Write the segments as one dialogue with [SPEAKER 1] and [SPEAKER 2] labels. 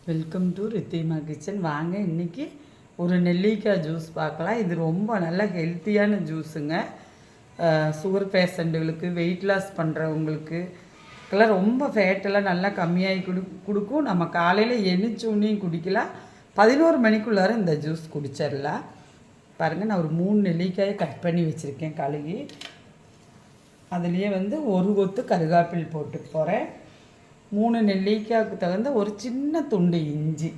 [SPEAKER 1] Welcome to Ridhima kitchen. வாங்க இன்றைக்கி ஒரு நெல்லிக்காய் ஜூஸ் பார்க்கலாம். இது ரொம்ப நல்ல ஹெல்த்தியான ஜூஸுங்க. சுகர் பேஷண்ட்டுகளுக்கு, வெயிட் லாஸ் பண்ணுறவங்களுக்கு இதெல்லாம் ரொம்ப ஃபேட்டெல்லாம் நல்லா கம்மியாகி கொடுக்கும். நம்ம காலையில் எண்ணிச்சோன்னையும் குடிக்கலாம். 11 மணிக்குள்ளார இந்த ஜூஸ் குடிச்சிடலாம். பாருங்கள், நான் ஒரு 3 நெல்லிக்காயை கட் பண்ணி வச்சுருக்கேன் கழுகி. அதுலேயே ஒரு கொத்து கருகாப்பில் போட்டு போகிறேன். 3 நெல்லிக்காய்க்கு தகுந்த ஒரு சின்ன துண்டு இஞ்சி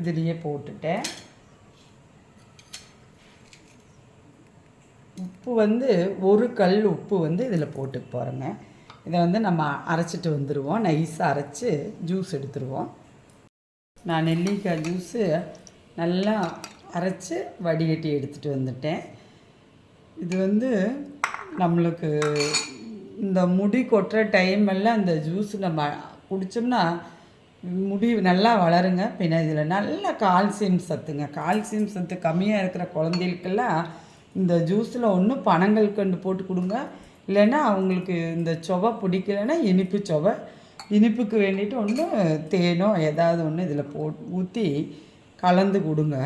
[SPEAKER 1] இதுலேயே போட்டுட்டேன். உப்பு ஒரு கல் உப்பு இதில் போட்டு போகிறேங்க. இதை நம்ம அரைச்சிட்டு வந்துடுவோம். நைஸாக அரைச்சி ஜூஸ் எடுத்துருவோம். நான் நெல்லிக்காய் ஜூஸு நல்லா அரைச்சி வடிகட்டி எடுத்துகிட்டு வந்துட்டேன். இது நம்மளுக்கு இந்த முடி கொட்டுற டைமெல்லாம் இந்த ஜூஸ் நம்ம குடித்தோம்னா முடி நல்லா வளருங்க. பின்ன இதில் நல்ல கால்சியம் சத்துங்க. கால்சியம் சத்து கம்மியாக இருக்கிற குழந்தைகளுக்கெல்லாம் இந்த ஜூஸில் ஒன்று பனங்கல்கண்டு போட்டு கொடுங்க. இல்லைன்னா அவங்களுக்கு இந்த சுவை பிடிக்கலைன்னா இனிப்புக்கு வேண்டிட்டு ஒன்று தேனோ ஏதாவது ஒன்று இதில் ஊற்றி கலந்து கொடுங்க.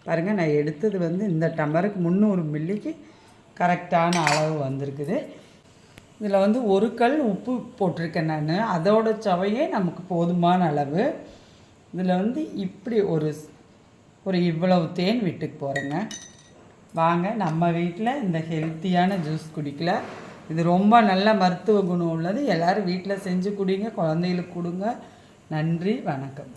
[SPEAKER 1] பாருங்கள், நான் எடுத்தது இந்த டம்ளருக்கு 300 மில்லிக்கு கரெக்டான அளவு வந்திருக்குது. இதில் ஒரு கல் உப்பு போட்டிருக்கேன் நான். அதோட சுவையே நமக்கு போதுமான அளவு. இதில் இப்படி ஒரு இவ்வளவு தேன் விட்டுக்கு போகிறேங்க. வாங்க, நம்ம வீட்டில் இந்த ஹெல்த்தியான ஜூஸ் குடிக்கல. இது ரொம்ப நல்ல மருத்துவ குணம் உள்ளது. எல்லோரும் வீட்டில் செஞ்சு குடிங்க, குழந்தைகளுக்கு கொடுங்க. நன்றி, வணக்கம்.